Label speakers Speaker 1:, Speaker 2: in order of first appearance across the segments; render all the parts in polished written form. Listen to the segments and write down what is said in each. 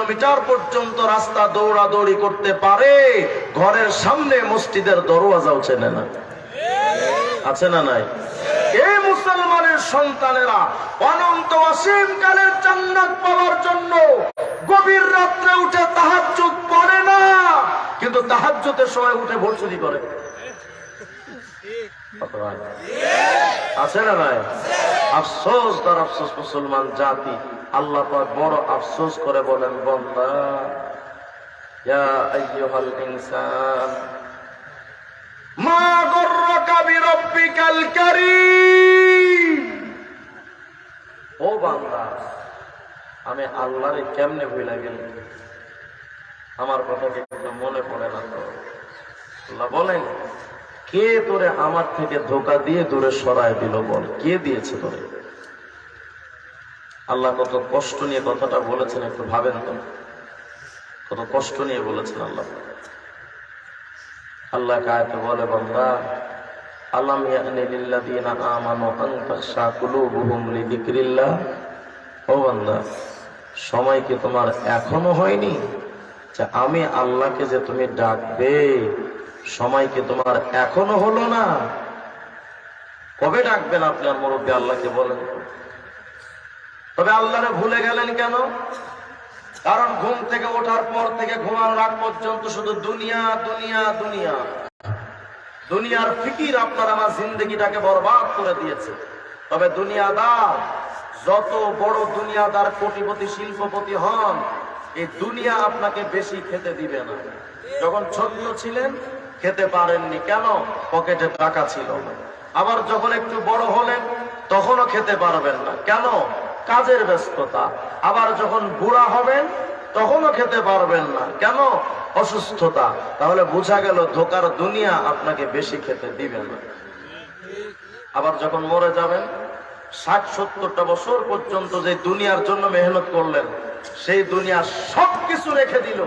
Speaker 1: Kilometre পর্যন্ত রাস্তা দৌড়াদৌড়ি করতে পারে, ঘরের সামনে মসজিদের দরওয়াজাও চেনে না। আছে না নাই? এই মুসলমানের সন্তানেরা অনন্ত অসীম কালের জান্নাত পাওয়ার জন্য গভীর রাত্রে উঠে তাহাজ্জুদ পড়ে না, কিন্তু তাহাজ্জুদের সময় উঠে ভোট চুরি করে। আছে না নাই? আফসোস তার আফসোস মুসলমান জাতি। আল্লাহ পাক বড় আফসোস করে বলেন, বান্দা ইয়া আইয়ুহাল ইনসান মা গররাকা বিরাব্বিকাল কারীম। ও বান্দা, আমি আল্লাহরে কেমনে ভুলে গেলাম? আমার কথা কি মনে পড়ে না তো? আল্লাহ বলেন, কে তোরে আমার থেকে ধোঁকা দিয়ে দূরে সরায় দিল? বল, কে দিয়েছে তোরে? আল্লাহ কত কষ্ট নিয়ে কথাটা বলেছেন, একটু ভাবেন তো, কত কষ্ট নিয়ে বলেছেন আল্লাহ। আল্লাহ আয়াতে বলে, বান্দা আলাম ইয়ানি লিল্লাযিনা আমানু আন তাখশা কুলুবুহুম লিযিকরিল্লাহ। ও বান্দা, সময় কি তোমার এখনো হয়নি যে আমি আল্লাহকে যে তুমি ডাকবে? সময় কি তোমার এখনো হলো না? কবে ডাকবেন আপনার মুরব্বী আল্লাহকে বলেন? তবে আল্লাহরে ভুলে গেলেন কেন? কারণ ঘুম থেকে ওঠার পর থেকে ঘুমানোর আগ পর্যন্ত শুধু দুনিয়া দুনিয়া দুনিয়া, দুনিয়ার ফিকির আপনার আমার জিন্দগিটাকে বরবাদ করে দিয়েছে। তবে দুনিয়াদার, যত বড় দুনিয়াদার কোটিপতি শিল্পপতি হন, এই দুনিয়া আপনাকে বেশি খেতে দিবে না। যখন ছোট ছিলেন খেতে পারেননি, কেন? পকেটে টাকা ছিল না। আবার যখন একটু বড় হলেন তখনও খেতে পারবেন না, কেন? কাজের ব্যস্ততা। আবার যখন বুড়া হবেন তখনও খেতে পারবেন না, কেন? অসুস্থতা। তাহলে বোঝা গেল ধোকার দুনিয়া আপনাকে বেশি খেতে দিবে না। আবার যখন মরে যাবেন, ৬০-৭০টা বছর পর্যন্ত যে দুনিয়ার জন্য মেহনত করলেন, সেই দুনিয়া সবকিছু রেখে দিল,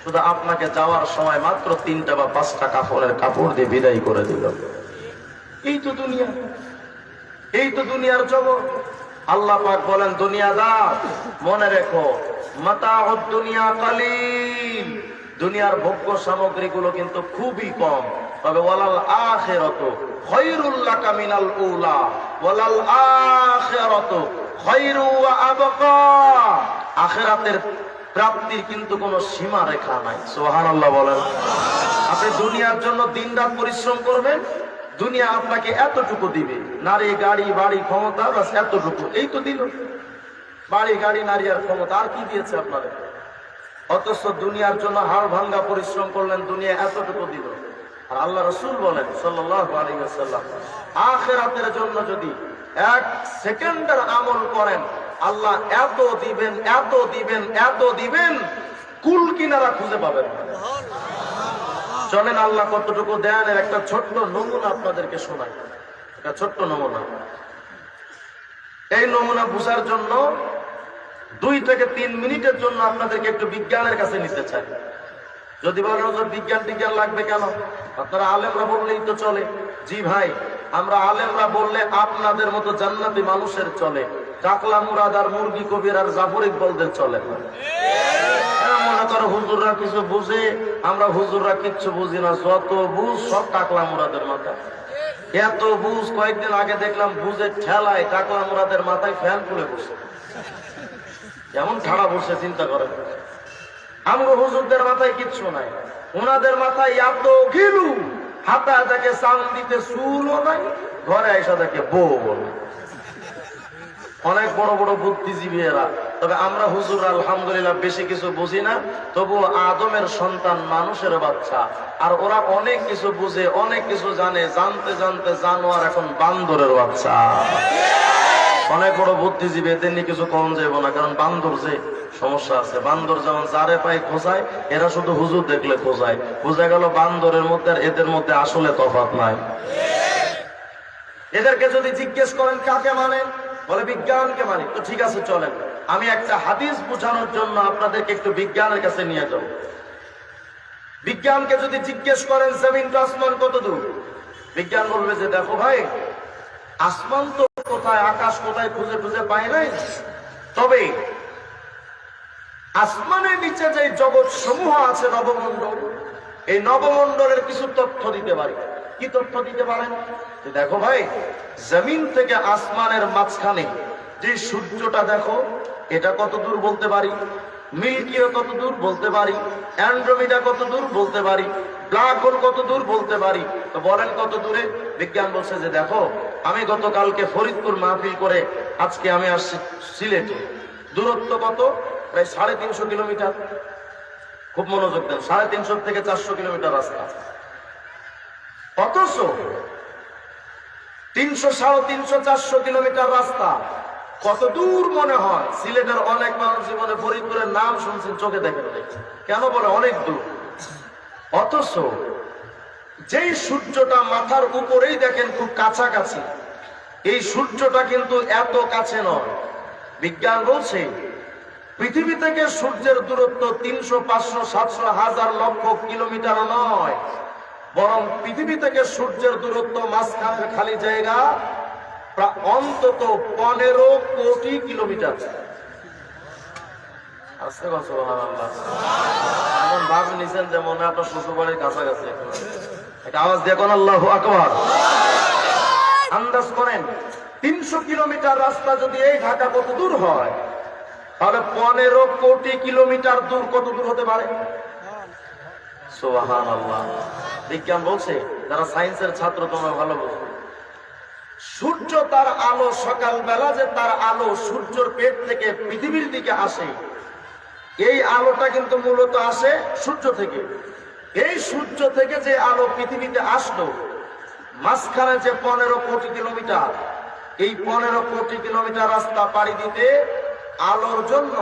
Speaker 1: শুধু আপনাকে যাওয়ার সময় মাত্র ৩টা বা ৫টা কাফনের কাপড় দিয়ে বিদায় করে দিল। এই তো দুনিয়া, এই তো দুনিয়ার জগৎ। আল্লাহ পাক বলেন, দুনিয়াদার মনে রেখো, মাতাউদ দুনিয়া কালিল, দুনিয়ার ভোগ্য সামগ্রীগুলো কিন্তু খুবই কম। তবে ওয়ালাল আখিরাতু খায়রুল লাকা মিনাল উলা ওয়ালাল আখিরাতু খায়রু ওয়া আবকা। আখিরাতের প্রাপ্তির কিন্তু কোনো সীমা রেখা নাই। সুবহানাল্লাহ বলেন। আপনি দুনিয়ার জন্য দিনরাত পরিশ্রম করবেন, দুনিয়া আপনাকে এতটুকু দিবে, নারী গাড়ি বাড়ি ক্ষমতা, বাস এতটুকু। এই তো দিল, বাড়ি গাড়ি নারী আর ক্ষমতা, আর কি দিয়েছে আপনাদের? অথচ দুনিয়ার জন্য হাড় ভাঙ্গা পরিশ্রম করলেন, দুনিয়া এতটুকু দিল। আর আল্লাহ রাসূল বলেন সাল্লাল্লাহু আলাইহি ওয়াসাল্লাম, আখিরাতের জন্য যদি 1 সেকেন্ডের আমল করেন, আল্লাহ এত দিবেন, এত দিবেন, এত দিবেন, কুল কিনারা খুঁজে পাবেন না। চলেন আল্লাহ কতটুকু দেন এর একটা ছোট্ট নমুনা আপনাদেরকে শোনাই। একটা ছোট্ট নমুনা। এই নমুনা বুঝার জন্য 2 থেকে 3 মিনিটের জন্য আপনাদেরকে একটু বিজ্ঞানের কাছে নিতে চাই। যদি বলেন যে বিজ্ঞান টিজ্ঞান লাগবে কেন, আপনারা আলেমরা বললেই তো চলে। জি ভাই, আমরা আলেমরা বললে আপনাদের মতো জান্নাতি মানুষের চলে, টাকলা মুরাদ আর মুরগি কবির আর জাফর ইকবালদের চলে না। মনে করো হুজুররা কিছু বুঝে, আমরা হুজুররা কিচ্ছু বুঝি না। যত বুঝ সব টাকলা মুরাদের মাথায়। এত বুঝ, কয়েকদিন আগে দেখলাম বুঝের ঠেলায় টাকলা মুরাদের মাথায় ফ্যান খুলে বসে, এমন ঠাড়া বসে, চিন্তা করেন। আমরা হুজুরদের মাথায় কিচ্ছু নাই, ওনাদের মাথায় এত ঘিলু, হাতা দেখে চাল দিতে চুলও নাই, ঘরে আইসা দেখে বউ বলে। অনেক বড় বড় বুদ্ধিজীবী এরা। তবে আমরা হুজুর আলহামদুলিল্লাহ বেশি কিছু বুঝি না, তবু আদমের সন্তান, মানুষের বাচ্চা। আর ওরা অনেক কিছু বুঝে, অনেক কিছু জানে, জানতে জানতে জানোয়ার এখন বান্দরের বাচ্চা। অনেক বড় বুদ্ধিজীবী, এদের নিয়ে কিছু কম যাইব না, কারণ বান্দর যে সমস্যা আছে। বান্দর যেমন যারে পায় খোঁজায়, এরা শুধু হুজুর দেখলে খোঁজায়। বোঝা গেল বান্দরের মধ্যে আর এদের মধ্যে আসলে তফাৎ নাই। এদেরকে যদি জিজ্ঞেস করেন কাকে মানেন, বলে বিজ্ঞানকে মানি। তো ঠিক আছে, চলেন আমি একটা হাদিস বোঝানোর জন্য আপনাদেরকে একটু বিজ্ঞানের কাছে নিয়ে যাব। বিজ্ঞানকে যদি জিজ্ঞেস করেন জমিন টু আসমান কত দূর, বিজ্ঞান বলবে যে দেখো ভাই, আসমান তো কোথায়, আকাশ কোথায় খুঁজে খুঁজে পায় নাই, তবে আসমানের নিচে যে জগৎ সমূহ আছে নবমণ্ডল, এই নবমণ্ডলের কিছু তথ্য দিতে পারি। কি তথ্য দিতে পারেন? দেখো ভাই, জমিন থেকে আসমানের মাঝখানে যে সূর্যটা দেখো, এটা কত দূর বলতে পারি, মিল্কিও কত দূর বলতে পারি, অ্যান্ড্রোমিডা কত দূর বলতে পারি, ব্ল্যাক হোল কত দূর বলতে পারি। তো বলেন কত দূরে? বিজ্ঞান বলছে যে দেখো, আমি গতকালকে ফরিদপুর মাহফিল করে আজকে আমি আসছি সিলেটে, দূরত্ব কত? প্রায় 350 কিলোমিটার। খুব মনোযোগ দেন, 350 থেকে 400 কিলোমিটার রাস্তা। অথচ 300, 350, 400 কিলোমিটার রাস্তা কত দূর মনে হয়? সিলেটের অনেক মানুষ জীবনে ফরিদপুরের নাম শুনছেন, চোখে দেখেন নাই। কেন বলে অনেক দূর? অথচ যেই সূর্যটা মাথার উপরেই দেখেন খুব কাছাকাছি, এই সূর্যটা কিন্তু এত কাছে নয়। বিজ্ঞান বলছে পৃথিবী থেকে সূর্যের দূরত্ব 300, 500, 700, 1000 লক্ষ কিলোমিটার নয়, বরং পৃথিবী থেকে সূর্যের দূরত্ব মাঝখানের খালি জায়গা অন্তত 15 কোটি কিলোমিটার। এখন ভাব নিছেন যে মনে আপনার শ্বশুরবাড়ির কাছাকাছি। একটা আওয়াজ দেখুন, আল্লাহু আকবার। আন্দাজ করেন 300 কিলোমিটার রাস্তা যদি এই ঢাকা কত দূর হয়, তাহলে 15 কোটি কিলোমিটার দূর কত দূর হতে পারে? সুবহানাল্লাহ। বিজ্ঞান বলছে, যারা সায়েন্সের ছাত্র তোমরা ভালো বুঝবে, সূর্য তার আলো সকালবেলা যে তার আলো সূর্যের পেট থেকে পৃথিবীর দিকে আসে, এই আলোটা কিন্তু মূলত আসে সূর্য থেকে। এই সূর্য থেকে যে আলো পৃথিবীতে আসলো, মাঝখানে যে 15 কোটি কিলোমিটার, এই 15 কোটি কিলোমিটার রাস্তা পাড়ি দিতে আলোর জন্য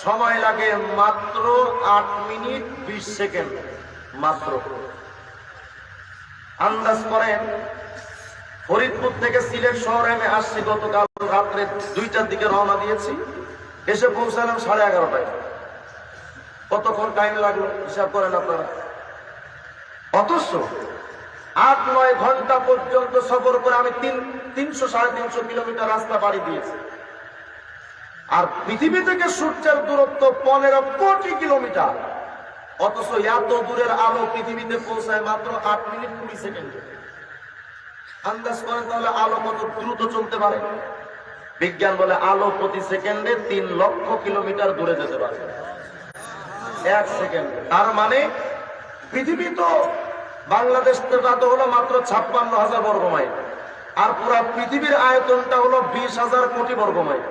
Speaker 1: সময় লাগে মাত্র 8 মিনিট 20 সেকেন্ড। মাত্র। আন্দাজ করেন, ফরিদপুর থেকে সিলেট শহরে আমি আসছি গতকাল রাত্রে 2টার দিকে রওনা দিয়েছি, এসে পৌঁছালাম 11:30টায়। কতক্ষণ টাইম লাগলো হিসাব করেন আপনারা। অথচ 8-9 ঘন্টা পর্যন্ত সফর করে আমি 300-350 কিলোমিটার রাস্তা পাড়ি দিয়েছি। আর পৃথিবী থেকে সূর্যের দূরত্ব 15 কোটি কিলোমিটার, অথচ এত দূরের আলো পৃথিবীতে পৌঁছায় মাত্র 8 মিনিট 20 সেকেন্ডে। আন্দাজ করেন তাহলে আলো কত দ্রুত চলতে পারে? বিজ্ঞান বলে আলো প্রতি সেকেন্ডে 3 লক্ষ কিলোমিটার দূরে যেতে পারে 1 সেকেন্ড। তার মানে পৃথিবী তো, বাংলাদেশটা তো হলো মাত্র 56,000 বর্গ মাইল, আর পুরা পৃথিবীর আয়তনটা হলো 20,000 কোটি বর্গ মাইল।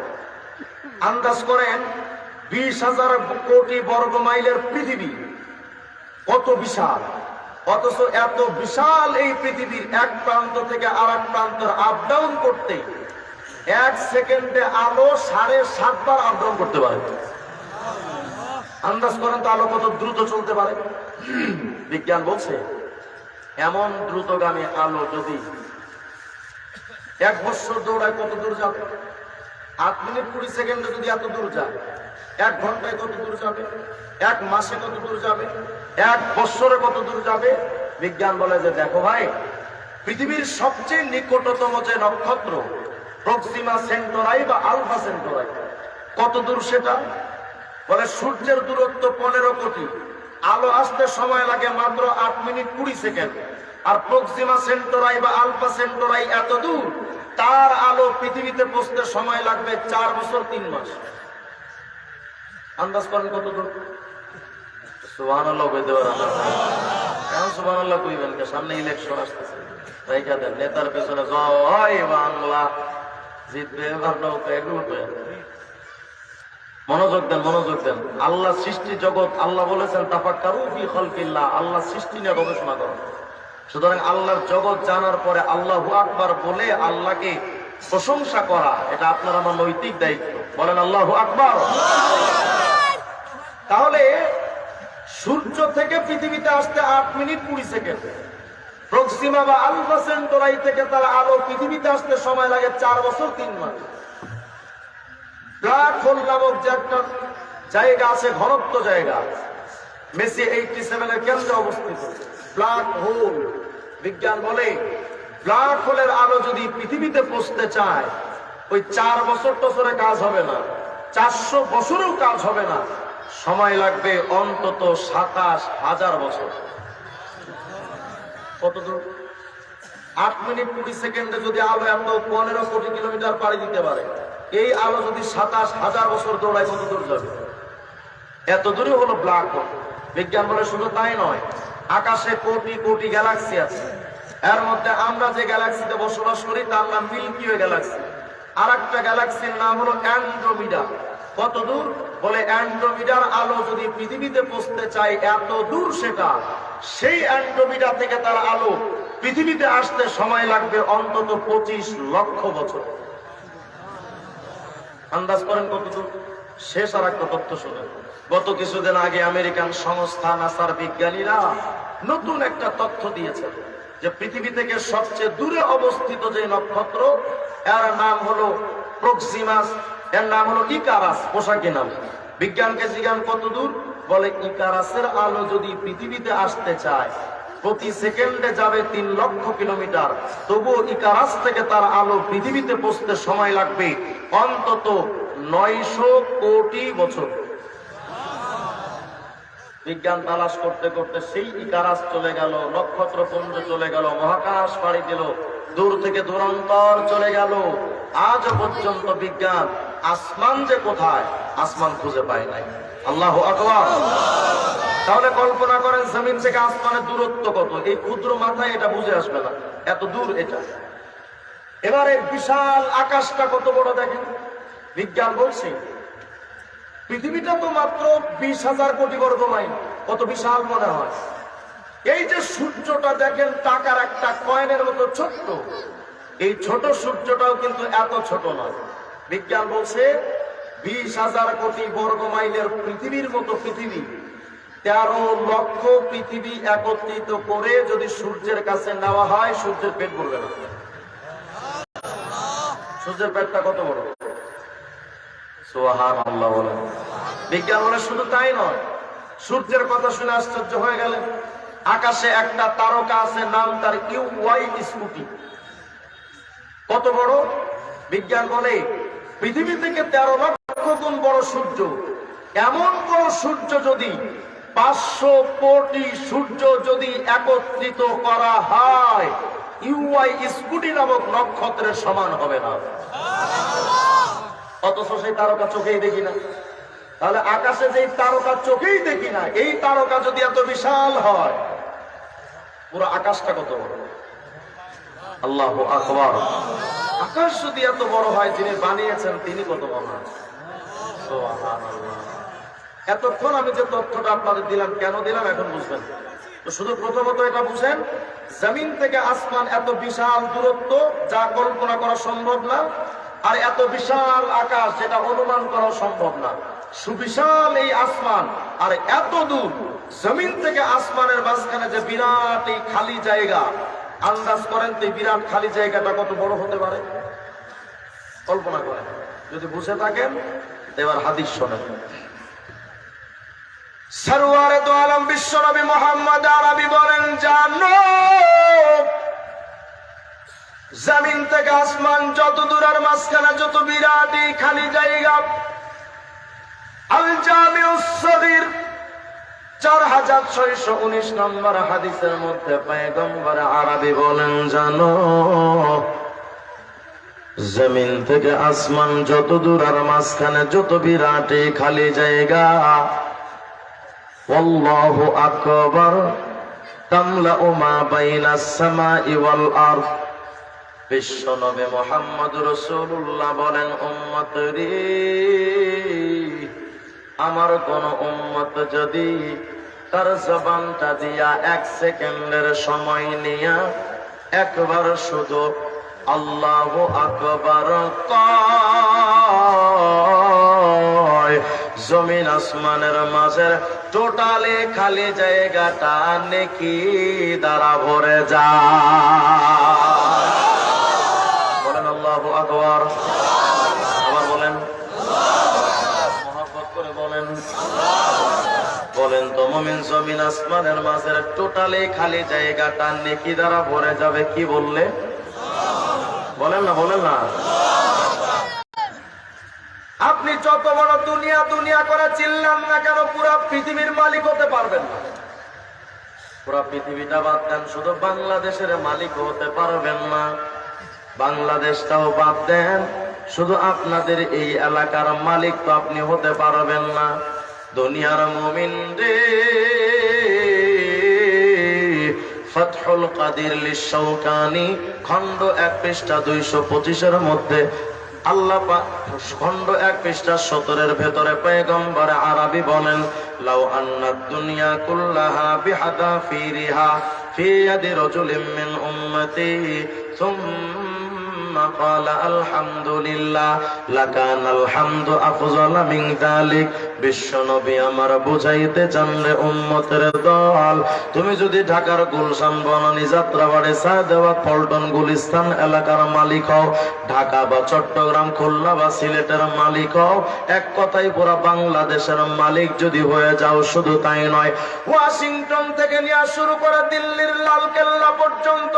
Speaker 1: আন্দাজ করেন 20,000 কোটি বর্গ মাইলের পৃথিবী কত বিশাল। অথচ এত বিশাল এই পৃথিবীর এক প্রান্ত থেকে আর এক প্রান্তের আপ ডাউন করতে 1 সেকেন্ডে আলো 7.5 বার আপ ডাউন করতে পারে। আন্দাজ করেন তো আলো কত দ্রুত চলতে পারে। বিজ্ঞান বলছে এমন দ্রুতগামী আলো যদি 1 বছর দৌড়ায় কত দূর যাবে? 8 মিনিট 20 সেকেন্ডে যদি এত দূর যায়, 1 ঘন্টায় কত দূর যাবে? 1 মাসে কত দূর যাবে? 1 বছরে কত দূর যাবে? বিজ্ঞান বলে যে দেখো ভাই, পৃথিবীর সবচেয়ে নিকটতম যে নক্ষত্র প্রক্সিমা সেন্টোরাই বা আলফা সেন্টোরাই, কত দূর সেটা? বলে সূর্যের দূরত্ব 15 কোটি, আলো আসতে সময় লাগে মাত্র 8 মিনিট 20 সেকেন্ড। আর প্রক্সিমা সেন্টোরাই বা আলফা সেন্টোরাই এত দূর, তার আলো পৃথিবীতে পৌঁছতে সময় লাগবে 4 বছর 3 মাস। আন্দাজ করেন কত দূর? সুবহানাল্লাহ বলতে পারেন না? কেন সুবহানাল্লাহ কইবেন? সামনে ইলেকশন আসতেছে, রাইখা দেন। নেতার পেছনে জয় বাংলা, জিতবে এবার নৌকা, এগুলো মনোযোগ দেন, মনোযোগ দেন। আল্লাহ সৃষ্টি জগৎ, আল্লাহ বলেছেন তাফাক্কারু ফি খালকিল্লাহ, আল্লাহ সৃষ্টি নিয়ে গবেষণা করো। সুতরাং আল্লাহর জগৎ জানার পরে আল্লাহু আকবার বলে আল্লাহকে প্রশংসা করা, এটা আপনার আমার নৈতিক দায়িত্ব। বলেন আল্লাহু আকবার। তাহলে সূর্য থেকে পৃথিবীতে আসতে 8 মিনিট 20 সেকেন্ড, প্রক্সিমা বা আলফা সেন্টোরাই থেকে তার আলো পৃথিবীতে আসতে সময় লাগে 4 বছর 3 মাস। ব্ল্যাক হোল নামক যে একটা জায়গা আছে, ঘনত্ব জায়গা, মেসি 87 এর কেন্দ্রে অবস্থিত ব্ল্যাক হোল। বিজ্ঞান বলে ব্ল্যাক হোলের আলো যদি পৃথিবীতে পৌঁছতে চায়, ওই 4 বছর টছরে কাজ হবে না, 400 বছরেও কাজ হবে না। সময় লাগবে অন্তত ২৭,০০০ বছর। কত দূর? ৮ মিনিট ২০ সেকেন্ডে যদি আলো এত ১৫ কোটি কিলোমিটার পাড়ি দিতে পারে, এই আলো যদি ২৭,০০০ বছর দৌড়ায় কত দূর যাবে? এত দূরে হলো ব্ল্যাক হোল। বিজ্ঞান বলে শুধু তাই নয়, আকাশে কোটি কোটি গ্যালাক্সি আছে। এর মধ্যে আমরা যে গ্যালাক্সিতে বসবাস করি তার নাম মিল্কি ওয়ে গ্যালাক্সি। আর একটা গ্যালাক্সির নাম হলো অ্যান্ড্রোমিডা। কত দূর? বলে অ্যান্ড্রোমিডার আলো যদি পৃথিবীতে পৌঁছতে চায় এত দূর সেটা, সেই অ্যান্ড্রোমিডা থেকে তার আলো পৃথিবীতে আসতে সময় লাগবে অন্তত ২৫ লক্ষ বছর। আন্দাজ করেন কত দূর? শেষ আর একটা তথ্য শুনেন। গত কিছুদিন আগে আমেরিকান সংস্থা নাসার বিজ্ঞানীরা নতুন একটা তথ্য দিয়েছে যে পৃথিবী থেকে সবচেয়ে দূরে অবস্থিত যে নক্ষত্র, এর নাম হলো প্রক্সিমাস, এর নাম হলো ইকারাস, পোশাকি নাম। বিজ্ঞানকে জিজ্ঞান কত দূর? বলে ইকারাসের আলো যদি পৃথিবীতে আসতে চায় প্রতি সেকেন্ডে যাবে ৩ লক্ষ কিলোমিটার, তবুও ইকারাস থেকে তার আলো পৃথিবীতে পৌঁছতে সময় লাগবে অন্তত ৯০০ কোটি বছর। বিজ্ঞান তালাশ করতে করতে সেই ইকারাস চলে গেল, নক্ষত্রপুঞ্জ চলে গেল, মহাকাশ পাড়ি দিল, দূর থেকে দূরান্তর চলে গেল। আজ পর্যন্ত বিজ্ঞান আসমান যে কোথায়, আসমান খুঁজে পায় নাই। আল্লাহু আকবার। তাহলে কল্পনা করেন জমিন থেকে আসমানের দূরত্ব কত। এই ক্ষুদ্র মাথায় এটা বুঝে আসবে না, এত দূর এটা। এবারে বিশাল আকাশটা কত বড় দেখেন। বিজ্ঞান বলছে পৃথিবীটা তো মাত্র ২০,০০০ কোটি বর্গ মাইল। কত বিশাল মনে হয়। এই যে সূর্যটা দেখেন টাকার একটা কয়েনের মতো ছোট্ট, এই ছোট সূর্যটাও কিন্তু এত ছোট নয়। বিজ্ঞান বলছে ২০,০০০ কোটি বর্গ মাইলের পৃথিবীর মতো পৃথিবী, ১৩ লক্ষ পৃথিবী একত্রিত করে যদি সূর্যের কাছে নেওয়া হয়, সূর্যের পেট ভরবে না। সূর্যের পেটটা কত বড়? সুবহানাল্লাহ বলেন। বিজ্ঞান বলে শুধু তাই নয়, সূর্যের কথা শুনে আশ্চর্য হয়ে গেলেন। আকাশে একটা তারকা আছে, নাম তার ইউআই স্কুটি। কত বড়? বিজ্ঞান বলে পৃথিবী থেকে ১৩ লক্ষ গুণ বড় সূর্য। এমন বড় সূর্য যদি ৫০০ কোটি সূর্য যদি একত্রিত করা হয়, ইউআই স্কুটি নামক নক্ষত্রের সমান হবে না। অথচ সেই তারকা চোখেই দেখি না। তাহলে আকাশে যে তারকা চোখেই দেখি না, এই তারকা যদি এত বিশাল হয়, পুরো আকাশটা কত বড়। আল্লাহু আকবার। আকাশ যদি এত বড় হয়, যিনি বানিয়েছেন তিনি কত মহান। সুবহানাল্লাহ। এতক্ষণ আমি যে তথ্যটা আপনাদের দিলাম, কেন দিলাম এখন বুঝবেন। তো শুধু প্রথমত এটা বুঝেন, জমিন থেকে আসমান এত বিশাল দূরত্ব যা কল্পনা করা সম্ভব না, আর এত বিশাল আকাশ যেটা অনুমান করা সম্ভব না। সুবিশাল এই আসমান আর এত দূর, জমিন থেকে আসমানের মাঝখানে যে বিরাট এই খালি জায়গা, আন্দাজ করেন তো এই বিরাট খালি জায়গাটা কত বড় হতে পারে। কল্পনা করেন, যদি বুঝে থাকেন এবার হাদিস শোনেন। সরওয়ারে দো আলম বিশ্বনবী মুহাম্মদ আরবি বলেন, জানো জমিন থেকে আসমান যত দূর আর মাঝখানে যত বিরাট এই খালি জায়গা, আল জামিউস সগীর 4619 নম্বর হাদিসের মধ্যে পয়গম্বর আরবি বলেন, জানো জমিন থেকে আসমান যত দূর আর মাঝখানে যত বিরাট এই খালি জায়গা, আল্লাহু আকবার তামলাউ মা বাইনাস সামাই ওয়াল আরদ। বিশ্বনবী মুহাম্মদ রাসূলুল্লাহ বলেন, উম্মত রে, আমার কোন উম্মত যদি তার জবানটা দিয়া 1 সেকেন্ডের সময় নিয়া একবার শুধু আল্লাহু আকবার কয়, জমিন আসমানের মাঝের টোটালে খালি জায়গাটা নেকি দ্বারা ভরে যায়। বলেন আল্লাহু আকবার। আবার বলেন, মহব্বত করে বলেন। বলেন তো মুমিন জমিন আসমানের মাঝের টোটালে খালি জায়গাটা নেকি দ্বারা ভরে যাবে। কি বললে? বলেন না, বলেন না। আপনি যত বড় দুনিয়া দুনিয়া করে চিল্লান না কেন, পুরো পৃথিবীর মালিক হতে পারবেন না। পুরো পৃথিবীটা বাদ দেন, শুধু বাংলাদেশের মালিক হতে পারবেন না। বাংলাদেশটাও বাদ দেন, শুধু আপনাদের এই এলাকার মালিক তো আপনি হতে পারবেন না। দুনিয়ার মুমিন রে, ফাতহুল কাদির লিশ-শাওকানি খণ্ড 1 পৃষ্ঠা 225 মধ্যে আল্লাহ পাক খণ্ড 1 পৃষ্ঠা 17 ভেতরে পয়গম্বর আরবি বলেন, লাউ আন্নাদ দুনিয়া কুল্লাহা বিহাদাফিরিহা ফি ইয়াদি রাজুলিন মিন উম্মতি সুম্মা ক্বালা আলহামদুলিল্লাহ লাকানাল হামদু আফযালা মিন যালিক। বিশ্বনবী আমার বুঝাইতে জানলে উম্মতের দল, তুমি যদি ঢাকার গুলশান, বনানী, যাত্রাবাড়ি, সায়দাবাদ, পল্টন, গুলিস্তান এলাকার মালিক হও, ঢাকা বা চট্টগ্রাম, খুলনা বা সিলেটের মালিক হও, এক কথাই পুরো বাংলাদেশের মালিক যদি হয়ে যাও, শুধু তাই নয়, ওয়াশিংটন থেকে নিয়ে শুরু করে দিল্লির লালকেল্লা পর্যন্ত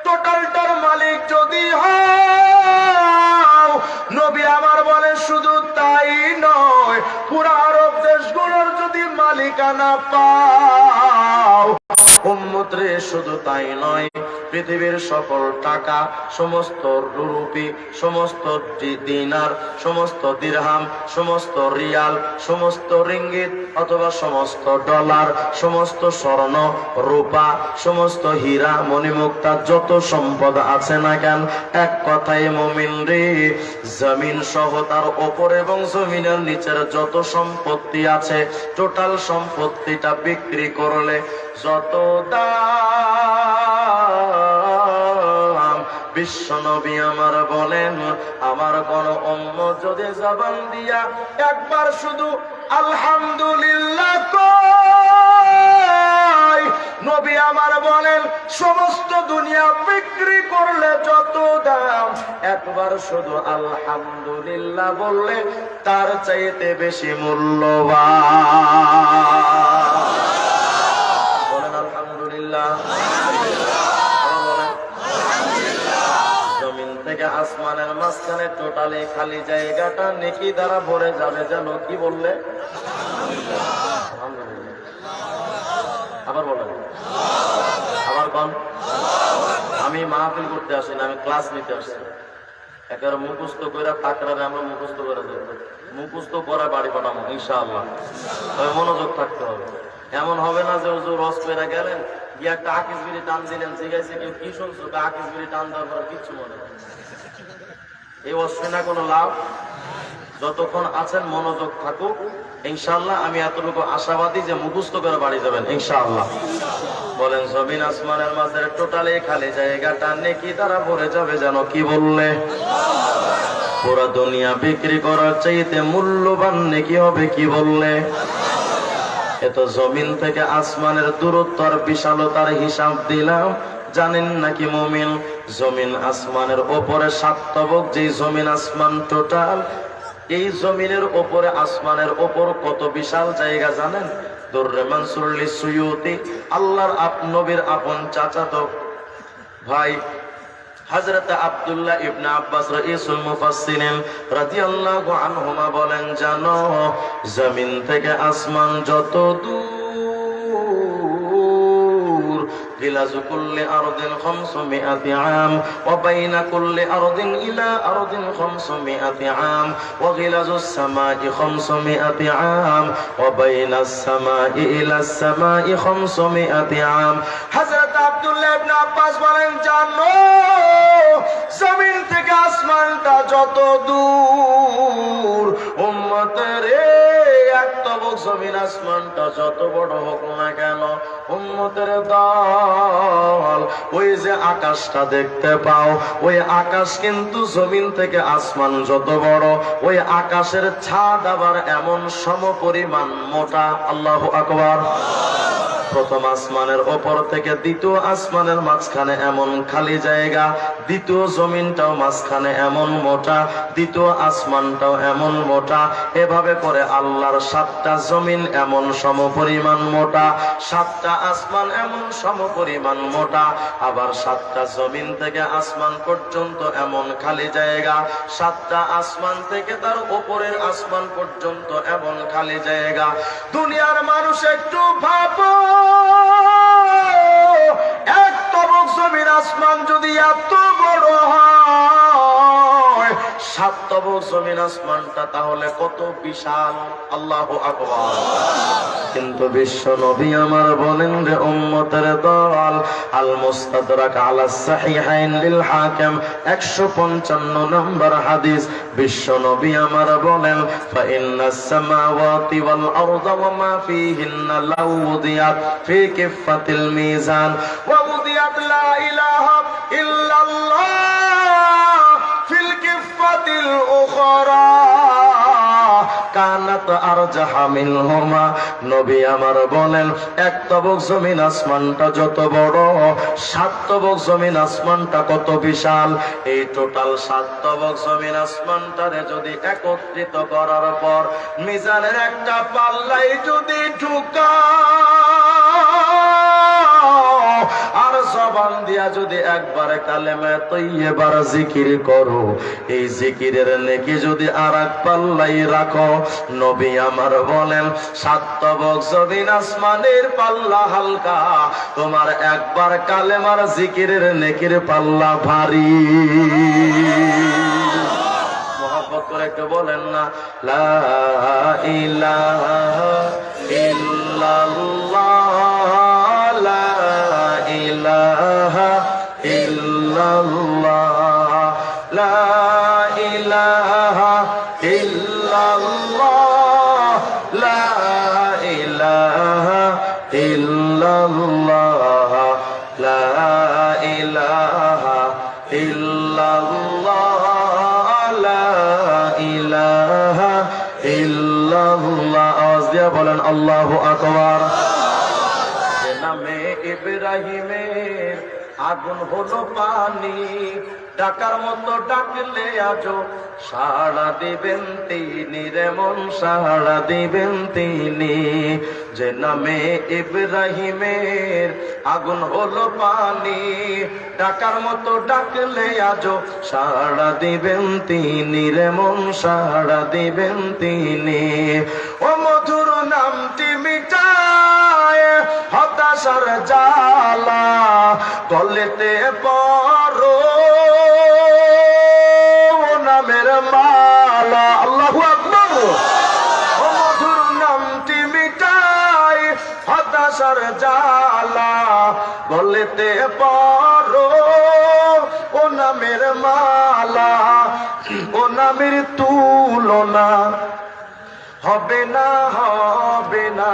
Speaker 1: টোটালটার মালিক যদি হও, নবী আমার বলে শুধু তাই নয়, পুরা আরব দেশগুলোর যদি মালিকানা পাও, উম্মত রে, শুধু তাই নয়, পৃথিবীর সকল টাকা, সমস্ত রুপি, সমস্ত দিনার, সমস্ত দিরহাম, সমস্ত রিয়াল, সমস্ত রিঙ্গিত অথবা সমস্ত ডলার, সমস্ত স্বর্ণ রূপা, সমস্ত হীরা মণিমুক্তা, যত সম্পদ আছে না কেন, এক কথায় মুমিন রে, জমিন সহ তার উপর এবং জমিনের নিচের যত সম্পত্তি আছে, টোটাল সম্পত্তিটা বিক্রি করলে যত দাম, বিশ্বনবী আমার বলেন, আমার কোন উম্মত যদি জবান দিয়া একবার শুধু আলহামদুলিল্লাহ কয়, নবী আমার বলেন সমস্ত দুনিয়া বিক্রি করলে যত দাম, একবার শুধু আলহামদুলিল্লাহ বললে তার চাইতে বেশি মূল্যবান। বলেন আলহামদুলিল্লাহ। জমিন থেকে আসমানের মাঝখানে টোটালি খালি জায়গাটা নেকি দ্বারা ভরে যাবে, যেন কি বললে আলহামদুলিল্লাহ। আবার বলেন, আবার কোন, আমি মাহফিল করতে আসি না, আমি ক্লাস নিতে আসছি। একেবারে মুখস্থ করে তাকরারে আমরা মুখস্থ করে দেবো, মুখস্থ করে বাড়ি পাঠাবো ইনশাআল্লাহ। তবে মনোযোগ থাকতে হবে, এমন হবে না যে হুজুর রস পেরা গেলেন, গিয়ে একটা আকিস বিড়ি টান দিলেন, জিজ্ঞাসা কেউ কি শুনছো, আকিস বিড়ি টান দেওয়ার পর কিচ্ছু মনে হয়, এই অশ্বে না কোনো লাভ। যতক্ষণ আছেন মনোযোগ থাকুক ইনশাআল্লাহ। আমি এতটুকু আশাবাদী যে মুখস্থ করে বাড়ি যাবেন ইনশাআল্লাহ। বলেন জমিন আসমানের মাঝে টোটালি খালি জায়গাটা নেকি দ্বারা ভরে যাবে, যেন কি বললে, পুরো দুনিয়া বিক্রি করার চাইতে মূল্যবান নেকি হবে, কি বললে। এত জমিন থেকে আসমানের দূরত্ব আর বিশালতার হিসাব দিলাম, জানেন নাকি মুমিন, জমিন আসমানের ওপরে 7 তবক, যে জমিন আসমান টোটাল, এই জমিনের ওপরে আসমানের ওপর কত বিশাল জায়গা জানেন। দুররে মানসুর লিসুয়ুতি, আল্লাহর নবীর আপন চাচাতো ভাই হযরত আব্দুল্লাহ ইবনে আব্বাস রাইসুল মুফাসসিরিন রাদিয়াল্লাহু আনহুমা বলেন, জানো জমিন থেকে আসমান যত দূর, গিলাজু কুল্লি আরদিন 500 আম ওয়া বাইনা কুল্লি আরদিন ইলা আরদিন 500 আম ওয়া গিলাজুস সামাই 500 আম ওয়া বাইনাস সামাই ইলাস সামাই 500 আম। হযরত আব্দুল্লাহ ইবনে আব্বাস বলেন, জানো জমিন থেকে আসমানটা যত দূর, উম্মতের এক তবক জমিন আসমানটা যত বড় হোক না কেন, উম্মতের দল, ওই যে আকাশটা দেখতে পাও, ওই আকাশ কিন্তু জমিন থেকে আসমান যত বড়, ওই আকাশের ছাদ আবার এমন সমপরিমাণ মোটা। আল্লাহু আকবার। প্রথম আসমানের ওপর থেকে দ্বিতীয় আসমানের মাঝখানে এমন খালি জায়গা, দ্বিতীয় জমিনটাও মাঝখানে এমন মোটা, দ্বিতীয় আসমানটাও এমন মোটা। এভাবে করে আল্লাহর 7টা জমিন এমন সমপরিমাণ মোটা, 7টা আসমান এমন সমপরিমাণ মোটা। আবার 7টা জমিন থেকে আসমান পর্যন্ত এমন খালি জায়গা, 7টা আসমান থেকে তার উপরের আসমান পর্যন্ত এমন খালি জায়গা। দুনিয়ার মানুষ একটু ভাবো, এক তবক জমিন আসমান যদি এত বড় হয়, 7 তবক জমিন আসমানটা তাহলে কত বিশাল। আল্লাহু আকবার। কিন্তু বিশ্ব নবী আমার বলেন রে উম্মতের দল, আল মুস্তাদরাক আলা সাহিহাইন লিল হাকিম 155 নম্বর হাদিস, বিশ্ব নবী আমার বলেন ফা ইন্নাস সামাওয়াতি ওয়াল আরদা ওয়া মা ফীহিন্না লাউ উদিয়াত ফি কিফাতিল মিজান ওয়া উদিয়াত লা ইলাহা ইল্লাল্লাহ ফিল কিফাতিল উখরা কানাত আরজাহা মিনহুমা। নবী আমার বলেন এক তবক জমিন আসমানটা যত বড়, 7 তবক জমিন আসমানটা কত বিশাল। এই টোটাল 7 তবক জমিন আসমানটারে যদি একত্রিত করার পর মিজানের একটা পাল্লাই যদি ঢুকা আর জবান দিয়া যদি একবার কালেমা তৈয়বার জিকির করো, এই জিকিরের নেকি যদি আর এক পাল্লাই রাখো, নবী আমার বলেন 7 তবক জমিন আসমানের পাল্লা হালকা, তোমার একবার কালেমার জিকিরের নেকির পাল্লা ভারী। মোহাব্বত করে একটু বলেন না, লা ইলাহা ইল্লাল্লাহ, লা ইলাহা ইল্লাল্লাহ, লা ইলাহা ইল্লাল্লাহ, লা ইলাহা ইল্লাল্লাহ, লা ইলাহা ইল্লাল্লাহ, লা ইলাহা ইল্লাল্লাহ। আওয়াজ দিয়ে বলেন আল্লাহু আকবার। যে নামে ইব্রাহিমের আগুন হলো পানি, ডাকার মতো ডাকলে আজো সাড়া দিবেন তিনি, রে মন সাড়া দিবেন তিনি। যে নামে ইব্রাহিমের আগুন হলো পানি, ডাকার মতো ডাকলে আজো সাড়া দিবেন তিনি, রে মন সাড়া দিবেন তিনি। ও মধুর নামটি মিটায় হতাশার জ্বালা, গলেতে পরো নামের মালা। আল্লাহু আকবার। ও মধুর নামটি মিটাই হতাশার জ্বালা, গলেতে পরো ও নামের মালা। ও নামের তুলনা হবে না, হবে না,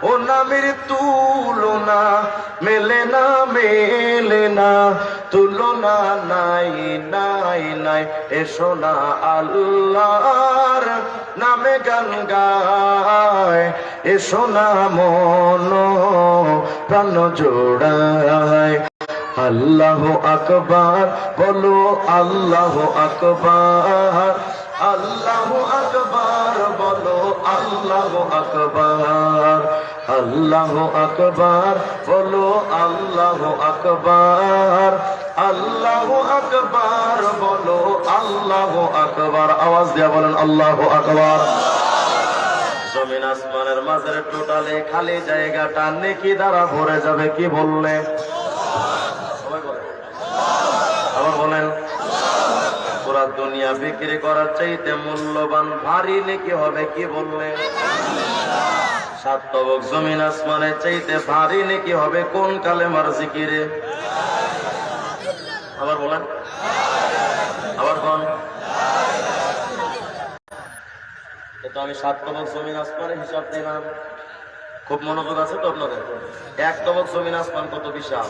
Speaker 1: ও নামের তুলনা মেলে না, মেলে না, তুলনা নাই, নাই, নাই। এসো না আল্লাহর নামে গান গায়, এসো না মন প্রাণ জোড়ায়। আল্লাহু আকবার বলো, আল্লাহু আকবার, আল্লাহু আকবার বলো, আল্লাহু আকবার, আল্লাহু আকবার বলো, আল্লাহু আকবার, আল্লাহু আকবার বলো, আল্লাহু আকবার। আওয়াজ দিয়ে বলেন আল্লাহু আকবার। জমিন আসমানের মাঝের টোটালে খালি জায়গাটা নেকি দ্বারা ভরে যাবে, কি বললে? আবার বলেন। পুরা দুনিয়া বিক্রি করার চাইতে মূল্যবান ভারী নেকি হবে, কি বললে? 7 তবক জমিন আসমানের চাইতে ভারী নেকি হবে কোন কালেমার জিকিরে? আবার বলেন, আবার কোন? তো আমি 7 তবক জমিন আসমানের হিসাব দিলাম, খুব মনোযোগ আছে তো আপনাদের? 1 তবক জমিন আসমান কত বিশাল,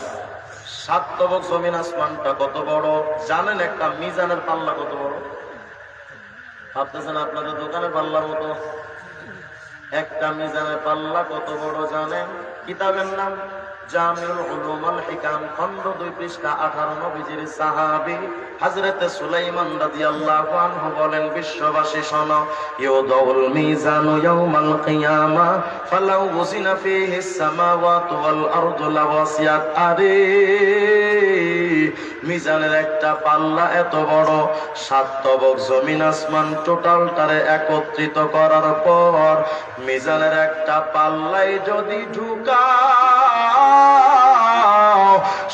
Speaker 1: 7 তবক জমিন আসমানটা কত বড় জানেন? একটা মিজানের পাল্লা কত বড়? ভাবতেছেন আপনাদের দোকানের পাল্লার মতো? একটা মিজানের পাল্লা কত বড় জানেন? কিতাবের নাম জামিউল উলুম ওয়াল হিকাম, খণ্ড 2 পৃষ্ঠা 18, নবীজির সাহাবী হযরত সুলাইমান রাদিয়াল্লাহু আনহু বলেন, বিশ্ববাসী শোনো, ইউদাউল মিজানু ইয়াউমাল কিয়ামা ফালাউ ওযিনা ফীহিস সামাওয়াতু ওয়াল আরদু লাওয়াসিয়াত। আরে মিজানের একটা পাল্লা এত বড়, 7 তবক জমিন আসমান টোটালটারে একত্রিত করার পর মিজানের একটা পাল্লাই যদি ঢুকাও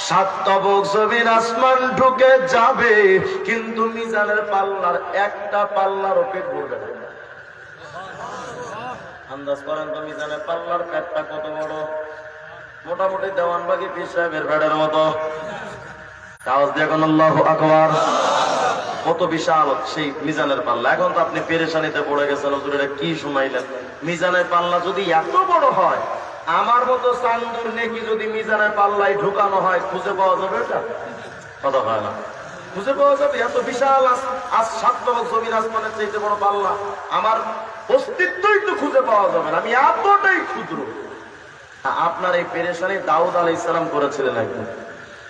Speaker 1: 7 তবক জমিন আসমান ঢুকে যাবে, কিন্তু মিজানের পাল্লার একটা পাল্লারও পেট ভরবে না। আন্দাজ করেন তো মিজানের পাল্লার পেটটা কত বড়? মোটামুটি দেওয়ানবাগি পীর সাহেবের পেটের মতো। আওয়াজ দিয়ে এখন আল্লাহু আকবার। কত বিশাল সেই মিজানের পাল্লা। এখন তো আপনি পেরেশানিতে পড়ে গেছেন, হুজুর এটা কি শুনাইলেন? মিজানের পাল্লা যদি এত বড় হয়, আমার মতো চান্দুর নেকি যদি মিজানের পাল্লায় ঢুকানো হয়, খুঁজে পাওয়া যাবে? এটা কথা হয় না, খুঁজে পাওয়া যাবে? এত বিশাল, আজ 7 তবক জমিন আসমানের চাইতে বড় পাল্লা, আমার অস্তিত্বই তো খুঁজে পাওয়া যাবে না, আমি এতটাই ক্ষুদ্র। আপনার এই পেরেশানি দাউদ আলাইহিস সালাম করেছিলেন একদিন।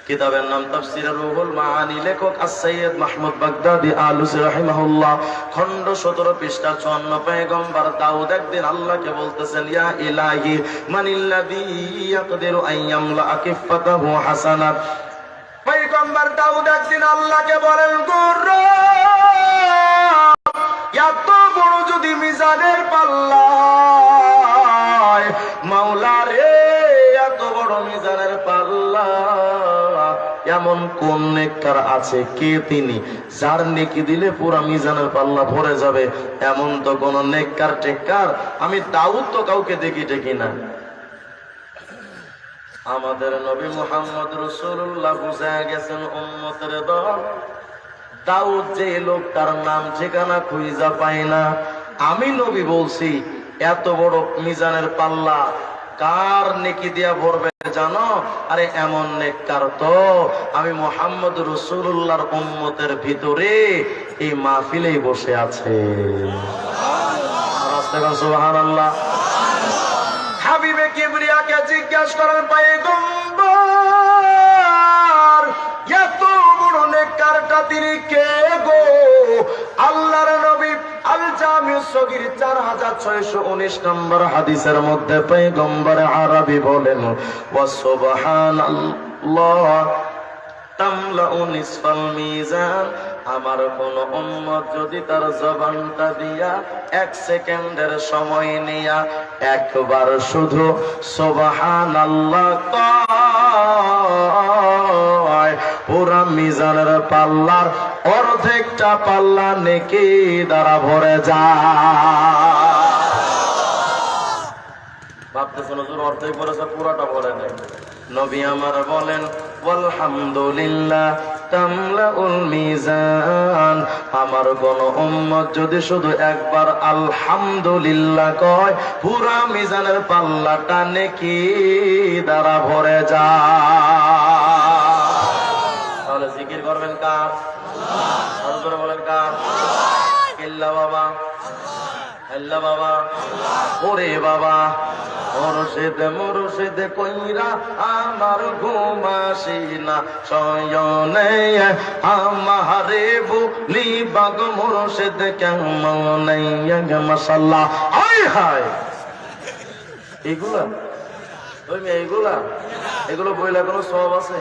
Speaker 1: কিতাবের নাম তাফসীরে রুহুল মাআনি, লেখক আস-সাইয়্যিদ মাহমুদ বাগদাদি আলুসি রাহিমাহুল্লাহ, খণ্ড 17 পৃষ্ঠা 54। পয়গম্বর দাউদ একদিন আল্লাহকে বলতেছেন, ইয়া ইলাহি মানিল্লাযী ইয়াকদিরু আন ইয়ামলা কিফাতাহু হাসানাত। পয়গম্বর দাউদ একদিন আল্লাহকে বলেন, গো এত বড় যদি মিজানের পাল্লা, মাওলা রে এত বড় মিজানের পাল্লা, এমন কোন নেককার আছে, কে তিনি যার নেকি দিলে পুরা মিজানের পাল্লা ভরে যাবে? এমন তো কোন নেককার টেক্কার আমি দাউদ তো কাউকে দেখি না। আমাদের নবী মুহাম্মদ রাসূলুল্লাহ বুঝা গেছেন উম্মতের দল, দাউদ যে লোকটার নাম ঠিকানা খুঁজা পায় না। আমি নবী বলছি এত বড় মিজানের পাল্লা কার নেকি দিয়া ভরবে জানো? আরে এমন নেককার তো আমি মুহাম্মদ রাসূলুল্লাহর উম্মতের ভিতরে এই মাহফিলেই বসে আছে। সুবহানাল্লাহ। হাবিবে কিবরিয়াকে জিজ্ঞাসা করেন, পয়গম্বর এত বড় নেককারটা তিনি কে গো? আল্লাহর নবী আল জামিউস সগীর 4619 নম্বর হাদিসের মধ্যে পয়গম্বর আরবি বলেন, ওয়া সুবহানাল্লাহ তামলাউ নিসফাল মিজান। আমার কোন উম্মত যদি তার জবানটা দিয়া 1 সেকেন্ডের সময় নিয়া একবার শুধু সুবহানাল্লাহ কয়, পুরা মিজানের পাল্লার অর্ধেকটা পাল্লা নেকি দ্বারা ভরে যায়। ভাবতেছেন হুজুর অর্ধেক ভরেছে, পুরাটা ভরে নাই। নবী আমার বলেন, আলহামদুলিল্লাহ তামলাউল মিজান। আমার কোন উম্মত যদি শুধু একবার আলহামদুলিল্লাহ কয়, পুরা মিজানের পাল্লাটা নেকি দ্বারা ভরে যায়। তাহলে জিকির করবেন কার? আল্লাহ। বলেন কার? ইল্লা বাবা, আল্লাহ বাবা, ওরে বাবা মুর্শিদ মুর্শিদ কইরা আমার ঘুম আসে না শয়নে, আমারে বলি বাগ মুর্শিদ কেমন মাশাআল্লাহ। হায় হায়, এগুলো বইলে কোনো সওয়াব আছে?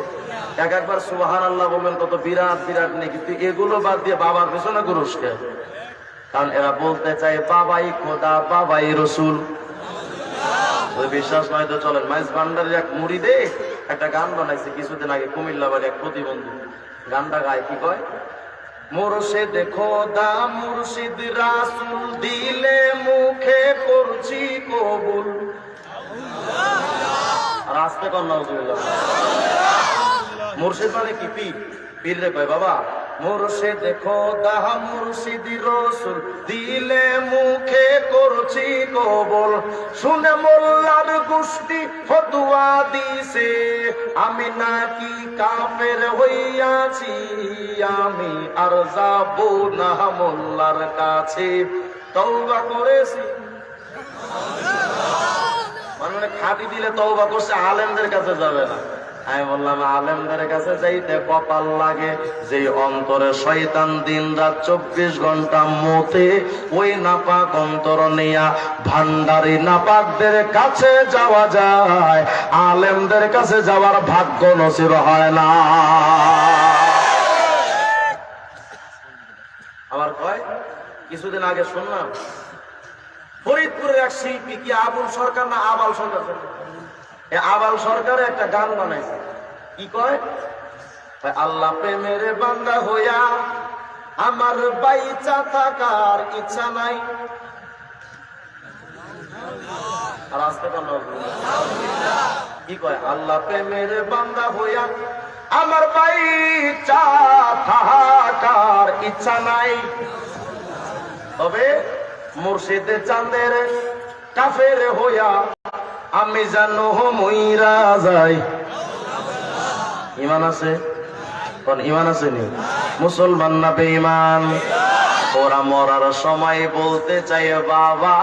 Speaker 1: একবার সুবহানাল্লাহ বলবেন কত বিরাট বিরাট নেকি। তুই এগুলো বাদ দিয়ে বাবার পেছনে ঘুরুস কেন? কারণ এরা বলতে চায় বাবাই খোদা, বাবাই রসুল। বিশ্বাস নয় তো চলেন, মাইজ ভান্ডারের এক মুরিদে একটা গান বানাইছে কিছুদিন আগে, কুমিল্লা বাড়ি এক প্রতিবন্ধী। গানটা গায় কি কয়, মুর্শিদ খোদা মুর্শিদ রাসূল দিলে মুখে করছি কবুল। আর আসতে কর নাউজুবিল্লাহ। মুর্শিদ মানে কি? পীর। পীর রে কয় বাবা মুর্শিদ খোদা মুর্শিদ রাসূল দিলে মুখে করছি কবুল। শুনে মোল্লার গোষ্ঠী ফতোয়া দিছে আমি নাকি কাফের হইয়াছি, আমি আর যাব না মোল্লার কাছে, তওবা করেছি। খাঁটি দিলে তওবা করছে, আলেমদের কাছে যাবে না। আমি বললাম আলেমদের কাছে যাইতে কপাল লাগে, যে অন্তরে শয়তান দিন রাত 24 ঘন্টা মতে, ওই নাপাক অন্তর নিয়া ভান্ডারি নাপাকদের কাছে যাওয়া যায়, আলেমদের কাছে যাওয়ার ভাগ্য নসিব হয় না। আবার কয়, কিছুদিন আগে শুনলাম ফরিদপুরের এক শিল্পী, কি আবুল সরকার না আবাল সরকার, আবাল সরকারে একটা গান বানাইছে। কি কয়, আল্লাহ প্রেমের বান্দা হইয়া আমার বাইচা থাকার ইচ্ছা নাই। আর আস্তে কি কয়, আল্লাহ প্রেমের বান্দা হইয়া আমার বাইচা থাকার ইচ্ছা নাই, তবে মুর্শিদে চাঁদের কাফের হইয়া আমি জানো মইরা যাই। ইমান আছে? কোন ইমান আছে নি? মুসলমান না বেঈমান? ওরা মরার সময় বলতে চাই বাবা,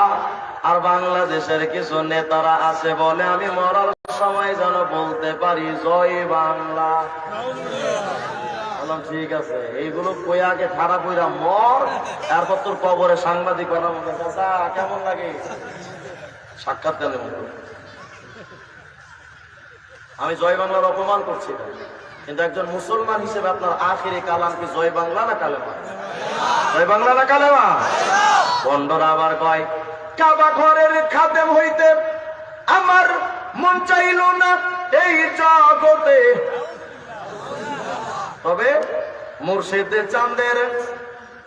Speaker 1: আর বাংলাদেশের কিছু নেতারা আছে বলে আমি মরার সময় যেন বলতে পারি জয় বাংলা। ঠিক আছে, এইগুলো কই আগে খারাপ হইরা মর, তারপর তোর কবরে সাংবাদিক বানাবো। কেমন লাগে সাক্ষাৎ কেন? আমি জয় বাংলার অপমান করছি না, কিন্তু একজন মুসলমান হিসেবে আপনার আখিরি কালাম কি জয় বাংলা না কালেমা? জয় বাংলা না কালেমা? বন্ডরা আবার কয় কাবা ঘরের খাদেম হইতে আমার মন চাইল না এই জগতে, তবে মুর্শিদে চাঁদের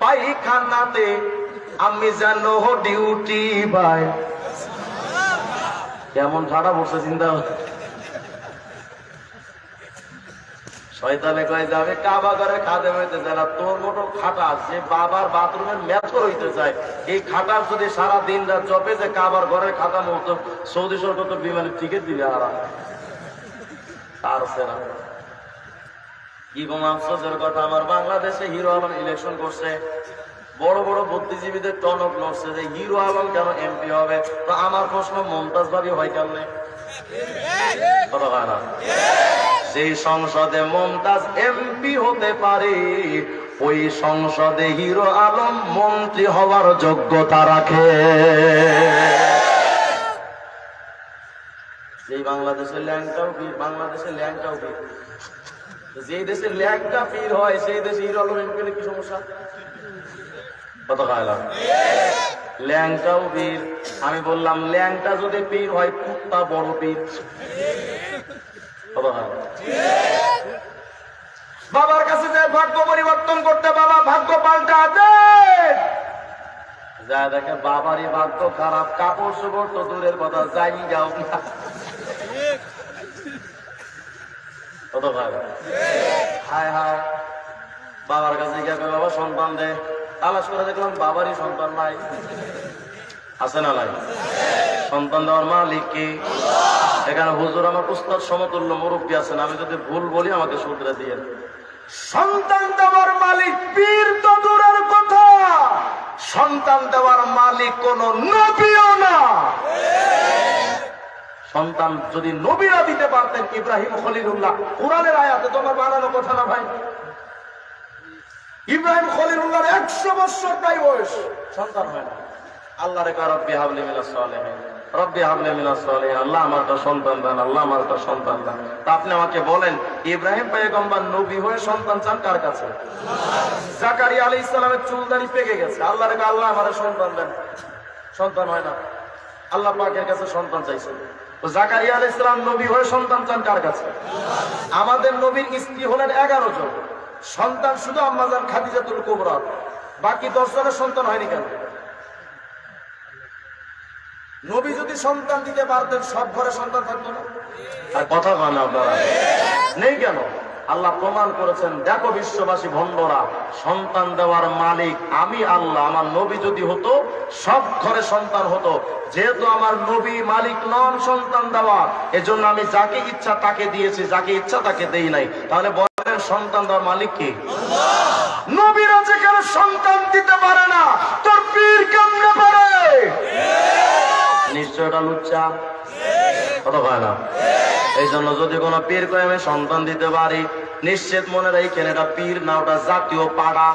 Speaker 1: পায়খানাতে আমি জানো ডিউটি ভাই। কেমন ঠাড়া বসে চিন্তা। শয়তানে কয় যাবে কাবা ঘরে খাদেম হইতে চায় না, তোর মতো খাটা যে বাবার বাথরুমের মেথর হইতে চায়, এই খাটার যদি সারা দিন রাত জপে যে কাবার ঘরে খাতাম হতো, সৌদি সরকার তোর বিমানের টিকিট দিবে আরাম। তার সেরা কি কোন আফসোসের কথা, আমার বাংলাদেশে হিরো আলম ইলেকশন করছে, বড় বড় বুদ্ধিজীবীদের টনক লড়ছে যে হিরো আলম কেন এমপি হবে। তো আমার প্রশ্ন, মমতাজ ভাবি হয় কেমনে? কথা হয় না? যেই সংসদে মমতাজ এমপি হতে পারে, ওই সংসদে হিরো আলম মন্ত্রী হওয়ার যোগ্যতা রাখে। যেই বাংলাদেশের ল্যাংটাও পীর, বাংলাদেশের ল্যাংটাও পীর, যেই দেশে ল্যাংটা পীর হয় সেই দেশে হিরো আলম এমপি হলে কি সমস্যা? কত খাইলাম ল্যাংটাও পীর। আমি বললাম ল্যাংটা যদি পীর হয়, কুত্তা বড় পীর। বাবার কাছে যে ভাগ্য পরিবর্তন করতে, বাবা ভাগ্য পাল্টা দেন, যা দেখে বাবারই ভাগ্য খারাপ, কাপড় চোপড় তো দূরের কথা, যাই যাও না। কত ভাই হায় হায়, বাবার কাছে গিয়ে বাবা সন্তান দে, তালাশ করে দেখলাম বাবারই সন্তান নাই। আছে না নাই? সন্তান দেওয়ার মালিক কি? এখানে হুজুর আমার উস্তাদ সমতুল্য মুরব্বী আছেন, আমি যদি ভুল বলি আমাকে শুধরে দিয়ে। সন্তান দেওয়ার মালিক পীর তো দূরের কথা, সন্তান দেওয়ার মালিক কোন নবীও না। সন্তান যদি নবীরা দিতে পারতেন, ইব্রাহিম খলিলুল্লাহ, কোরআনের আয়াতে, তোমার বানানো কথা না ভাই। ইব্রাহিম খলিলুল্লাহর 100 বছর প্রায় বয়স, সন্তান হয় না। আল্লাহ রে রব্বি হাবলি মিনাস সালিহিন, রব্বি হাবলি মিনাস সালিহিন, আল্লাহ আমার একটা সন্তান দেন, আল্লাহ আমার একটা সন্তান দেন। তা আপনি আমাকে বলেন, ইব্রাহিম পয়গম্বর নবী হয়ে সন্তান চান কার কাছে? জাকারিয়া আলাইহিস সালামের চুলদাড়ি পেকে গেছে, আল্লাহ রে আল্লাহ আমার সন্তান দেন, সন্তান হয় না। আল্লাহ পাকের কাছে সন্তান চাইছেন। জাকারিয়া আলাইহিস সালাম নবী হয়ে সন্তান চান কার কাছে? আমাদের নবীর স্ত্রী হলেন 11 জন, সন্তান শুধু আম্মাজান খাদিজাতুল কুবরা, বাকি 10 জনের সন্তান হয়নি কেন? নবী যদি সন্তান দিতে পারতেন, সব ঘরে সন্তান থাকতো না। আর কথা বলেন আপনারা নেই কেন? আল্লাহ প্রমাণ করেছেন, দেখো বিশ্ববাসী ভণ্ডরা, সন্তান দেওয়ার মালিক আমি আল্লাহ। আমার নবী যদি হতো, সব ঘরে সন্তান হতো। যেহেতু আমার নবী মালিক নন সন্তান দেওয়ার, এজন্য আমি যাকে ইচ্ছা তাকে দিয়েছি, যাকে ইচ্ছা তাকে দেই নাই। তাহলে বলেন সন্তান দেওয়ার মালিক কি? নবীরা যেখানে সন্তান দিতে পারে না, তোর পীর কেমনে পারে? নিশ্চয় এটা লুচ্চা। কত হয় না? এই জন্য যদি কোনো পীর করে আমি সন্তান দিতে পারি, নিশ্চিত মনে রাখেন এটা পীর না, ওটা জাতীয় পাড়া।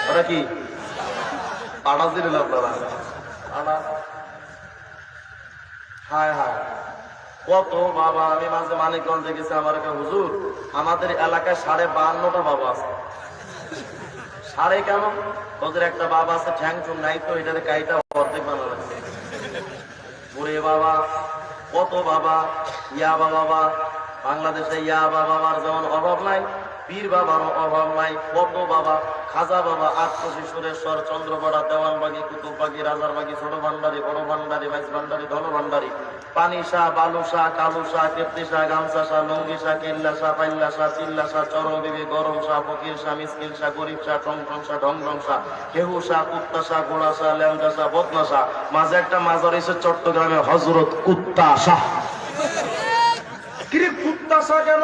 Speaker 1: ওটা কি পাড়া? দিলেন আপনারা পাড়া? হায় হায়, কত বাবা! আমি মাঝে মানিকগঞ্জে গেছি, আমার একটা হুজুর, আমাদের এলাকায় 52টা বাবা আছে। সাড়ে কেন? ওদের একটা বাবা আছে ঠ্যাং চুন নাই, তো এটাতে কাইটা অর্ধেক বানানো লাগছে। ওরে বাবা, কত বাবা! ইয়াবা বাবা, বাংলাদেশে ইয়াবা বাবার যেমন অভাব নাই, পীর বাবারও অভাব নাই। কত বাবা! খাজা বাবা, আটশী, সুরেশ্বর, চন্দ্রপাড়া, দেওয়ানবাগি, কুতুববাগি, রাজারবাগি, ছোট ভান্ডারি, বড় ভান্ডারি, মাইজ ভান্ডারি, ধন ভান্ডারি, পানি শাহ, বালু শাহ, কালু শাহ, কেপ্তি শাহ, গামছা শাহ, লঙ্গি শাহ, কিল্লা শাহ, পাইল্লা শাহ, চিল্লা শাহ, চরম বিবি, গরম শাহ, ফকির শাহ, মিসকিন শাহ, গরিব শাহ, টং শাহ, ঢং শাহ, কেহু শাহ, কুত্তা শাহ, গোড়া শাহ, ল্যাংটা শাহ, বদনা শাহ। মাঝে একটা মাজার এসে চট্টগ্রামে হজরত কুত্তা শাহ। কিরে কুত্তা শাহ কেন?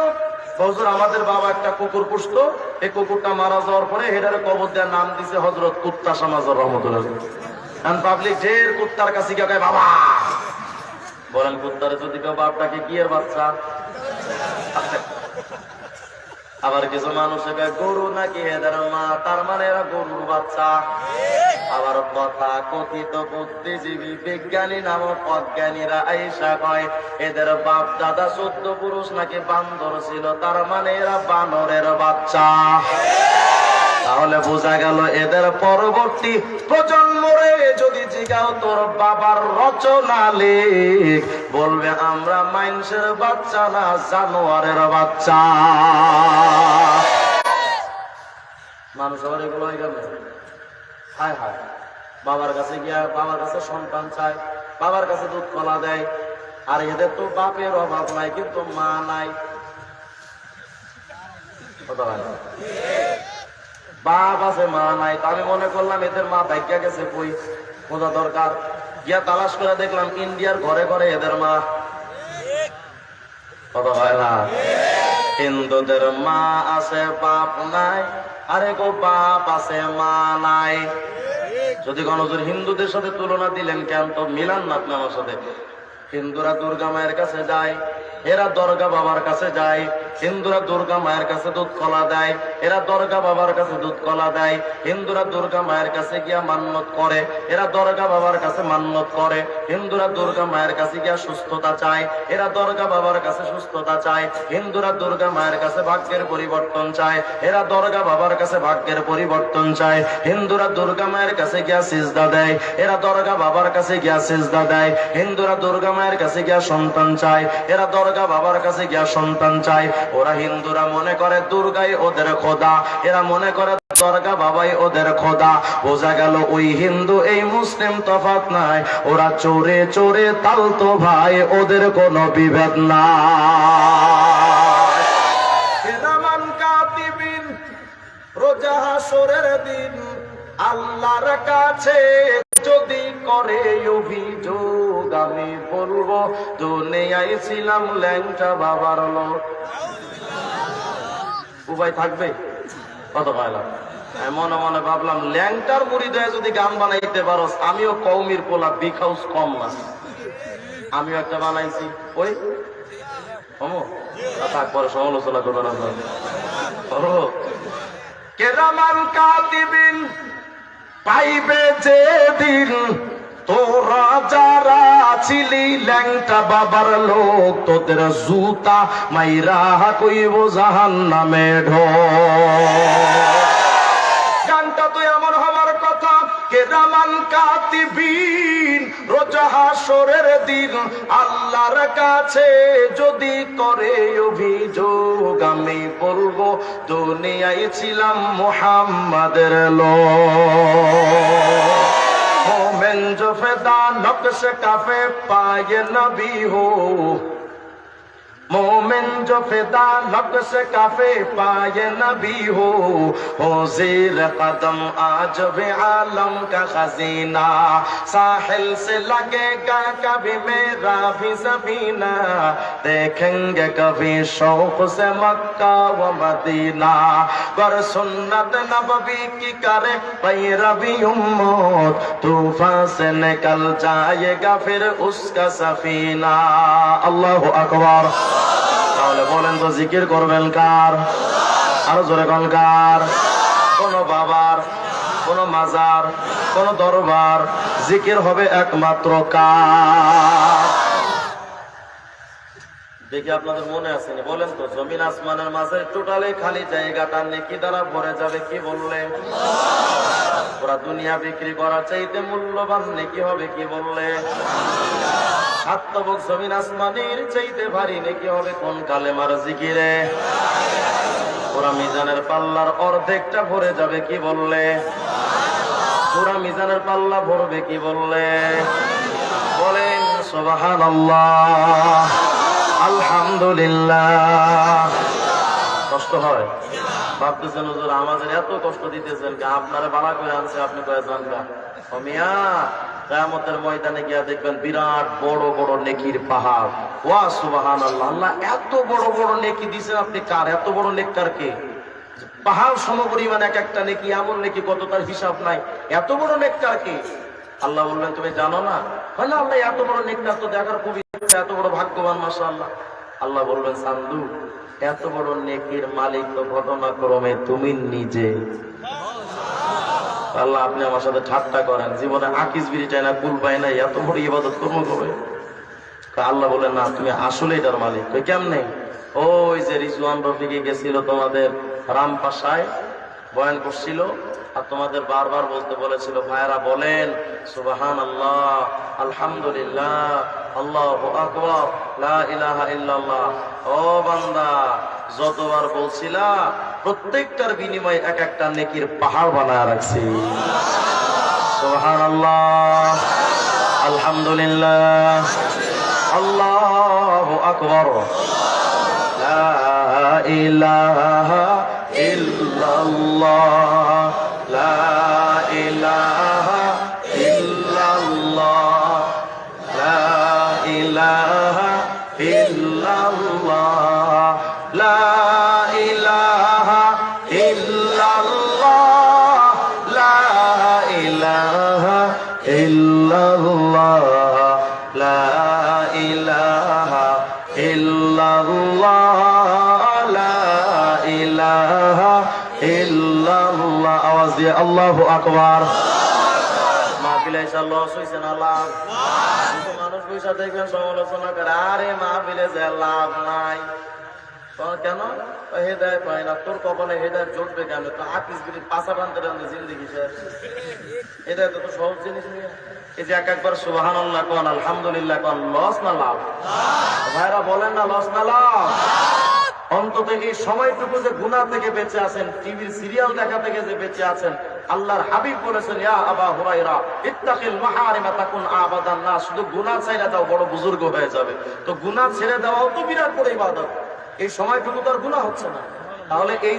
Speaker 1: হুজুর, আমাদের বাবা একটা কুকুর পুষতো, এই কুকুরটা মারা যাওয়ার পরে হেডারে কবর দেওয়ার নাম দিছে হজরত কুত্তা শাহ মাজার রহমতুল্লাহ। পাবলিক ঢের কুত্তার কাছে গিয়ে কয় বাবা। বলেন, কুত্তারে যদি কেউ বাপটাকে কি এর বাচ্চা? আবার কিছু মানুষে কয় গরু নাকি এদের মা, তার মানে এরা গরুর বাচ্চা। আবার কথা কথিত বুদ্ধিজীবী বিজ্ঞানী নামক অজ্ঞানীরা আইসা কয় এদের বাপ দাদা 14 পুরুষ নাকি বান্দর ছিল, তার মানে এরা বানরের বাচ্চা। তাহলে বোঝা গেল এদের পরবর্তী প্রজন্মরে যদি জিগাও তোর বাবার রচনা লেখ, বলবে আমরা মানুষের বাচ্চা না, জানোয়ারের বাচ্চা। মানুষ আবার এগুলো হয়ে গেল। হায় হায়, বাবার কাছে গিয়া বাবার কাছে সন্তান চায়, বাবার কাছে দুধ কলা দেয়। আর এদের তো বাপের অভাব নাই, কিন্তু মা নাই। বাপ আছে, মা নাই। তা আমি মনে করলাম এদের মা ভাগ্যা গেছে, কই খোঁজা দরকার। গিয়া তালাশ করে দেখলাম ইন্ডিয়ার ঘরে ঘরে এদের মা। কথা হয় না? হিন্দুদের মা আছে, বাপ নাই। আরে গো, বাপ আছে, মা নাই। যদি কোন হিন্দুদের সাথে তুলনা দিলেন কেন, তো মিলান না আপনি আমার সাথে। হিন্দুরা দুর্গা মায়ের কাছে যায়, এরা দরগা বাবার কাছে যায়। হিন্দুরা দুর্গা মায়ের কাছে দুধ কলা দেয়, এরা দরগা বাবার কাছে দুধ কলা দেয়। হিন্দুরা দুর্গা মায়ের কাছে গিয়া মান্নত করে, এরা দরগা বাবার কাছে মান্নত করে। হিন্দুরা দুর্গা মায়ের কাছে গিয়া সুস্থতা চায়, এরা দরগা বাবার কাছে সুস্থতা চায়। হিন্দুরা দুর্গা মায়ের কাছে ভাগ্যের পরিবর্তন চায়, এরা দরগা বাবার কাছে ভাগ্যের পরিবর্তন চায়। হিন্দুরা দুর্গা মায়ের কাছে গিয়া সিজদা দেয়, এরা দরগা বাবার কাছে গিয়া সিজদা দেয়। হিন্দুরা দুর্গা মায়ের কাছে গিয়া সন্তান চায়, এরা দরগা বাবার কাছে গিয়া সন্তান চায়। ওরা হিন্দুরা মনে করে দুর্গাই ওদের খোদা, এরা মনে করে দরগা বাবাই ওদের খোদা। বোঝা গেল ওই হিন্দু এই মুসলিম তফাৎ নাই, ওরা চোরে চোরে তালতো ভাই, ওদের কোনো বিভেদ নাই। কিরামান কাতিবিন, রোজা হাসরের দিন আল্লাহর কাছে যদি করে অভিযোগ, আমি বলবো দুনিয়ায় ছিলাম ল্যাংটা বাবার লোক। উপায় থাকবে? কত পাইলাম। মনে মনে ভাবলাম, ল্যাংটার মুড়ি দেয় যদি গান বানাইতে পারো, আমিও কৌমির পোলা, বিগ হাউস কম না, আমিও একটা বানাইছি। ওই তারপরে সমালোচনা করবে না। কেরামান কাতিবিন, পাইবে যেদিন তোরা যারা ছিলি ল্যাংটা বাবার লোক, তোদের জুতা মাইরা কইব জাহান্নামে ঢোক। গানটা তো এমন হওয়ার কথা। কেরামান কাতিবিন, রোজা হাসরের দিন আল্লাহর কাছে যদি করে অভিযোগ, আমি বলবো দুনিয়ায় ছিলাম মুহাম্মাদের লোক। मोमेन जो फिदा नक्श काफे पाए नबी हो, मोमेन जो जो फिदा नक्श काफे पाए नबी हो ज़ेर कदम आज भी आलम का खजीना साहिल से लगेगा कभी मेरा भी सफीना देखेंगे कभी शौक से मक्का व मदीना पर सुन्नत नबवी की करे पैरवी उम्मत तूफान से निकल जाएगा फिर उसका सफीना अल्लाहु আকবার তাহলে বলেন তো জিকির করবেন কার আরো জোরে কোন কার কোন বাবার কোন মাজার কোন দরবার জিকির হবে একমাত্র কার দেখি আপনাদের মনে আছে না বলেন তো জমিন আসমানের মাঝে টোটালি খালি জায়গাটা নেকি দ্বারা ভরে যাবে কি বললেন পুরা দুনিয়া বিক্রি করার চাইতে মূল্যবান নেকি হবে কি বললেন আত্মবক জমিন আসমানের চাইতে ভারী নেকি হবে কোন কালেমার জিকিরে পুরা মিজানের পাল্লার অর্ধেকটা ভরে যাবে কি বললে পুরা মিজানের পাল্লা ভরবে কি বললে বলেন সুবহানাল্লাহ আলহামদুলিল্লাহ কষ্ট হয় ভাবতেছেন হুজুর আমাদের এত কষ্ট দিতেছেন আপনারা বাড়া করে আনছে আপনি কয়ে যান গা ও মিয়া কিয়ামতের ময়দানে গিয়া দেখবেন বিরাট বড় বড় নেকির পাহাড় ওয়া সুবহানাল্লাহ আল্লাহ এত বড় বড় নেকি দিয়েছেন আপনি কার এত বড় নেককার কে পাহাড় সমপরিমাণ এক একটা নেকি এমন নেকি কত তার হিসাব নাই এত বড় নেককার কে আল্লাহ বললেন তুমি জানো না বলে আল্লাহ এত বড় নেককার তো দেখার খুবই এত বড় ভাগ্যবান মাশাআল্লাহ আল্লাহ বলবেন সান্দু এত বড় নেকির মালিক তো ঘটনাক্রমে তুমি নিজে আল্লাহ আপনি আমার সাথে ঠাট্টা করেন জীবনে আকিস বিড়ি চাই না কুল পাই না এত বড় ইবাদত কর্ম করে আল্লাহ বলেন না তুমি আসলে এটার মালিক কেমনে ওই যে রিজওয়ান রফিকে গেছিল তোমাদের রামপাশায় বয়ান করছিল আর তোমাদের বারবার বলতে বলেছিল ভাইরা বলেন সুবহানাল্লাহ আলহামদুলিল্লাহ আল্লাহু আকবার লা ইলাহা ইল্লাল্লাহ ও বান্দা যতবার বলছিলা প্রত্যেকটার বিনিময়ে এক একটা নেকির পাহাড় বানায় রাখছি সুবহানাল্লাহ আলহামদুলিল্লাহ আল্লাহু আকবার লা ইলাহা ইল্লাল্লাহ লা ইলাহা ইল্লাল্লাহ লা ইলাহা ইল্লাল্লাহ লা ইলাহা ইল্লাল্লাহ লা ইলাহা ইল্লাল্লাহ লা ইলাহা ইল্লাল্লাহ লা ইলাহা ইল্লাল্লাহ আওয়াজ দিয়ে আল্লাহু আকবার মাহফিলে এসে লস হইছে না লাভ মানুষ পয়সা দেখবেন সমালোচনা করে আরে মাহফিলে যে লাভ নাই কেন হেদায়েত পায় না তোর কপালে হেদায়েত জুটবে কেন তো আকিস বিড়ি পাশা টানতে টানতে জিন্দেগি শেষ হেদায়েত তো সহজ জিনিস নিয়ে এই যে একবার সুবহানাল্লাহ কোন আলহামদুলিল্লাহ কোন লস না লাভ ভাইরা বলেন না লস না লাভ অন্তত এই সময়টুকু যে গুনাহ থেকে বেঁচে আছেন টিভির সিরিয়াল দেখা থেকে যে বেঁচে আছেন আল্লাহর হাবিব বলেছেন ইয়া আবা হুরায়রা ইত্তাকিল মাহারিমা তাকুন আবাদান নাস শুধু গুনাহ ছেড়ে দাও বড় বুজুর্গ হয়ে যাবে তো গুনাহ ছেড়ে দেওয়াও তো বিরাট বড় ইবাদত এই সময়টুকু তো আর গুনাহ হচ্ছে না তাহলে এই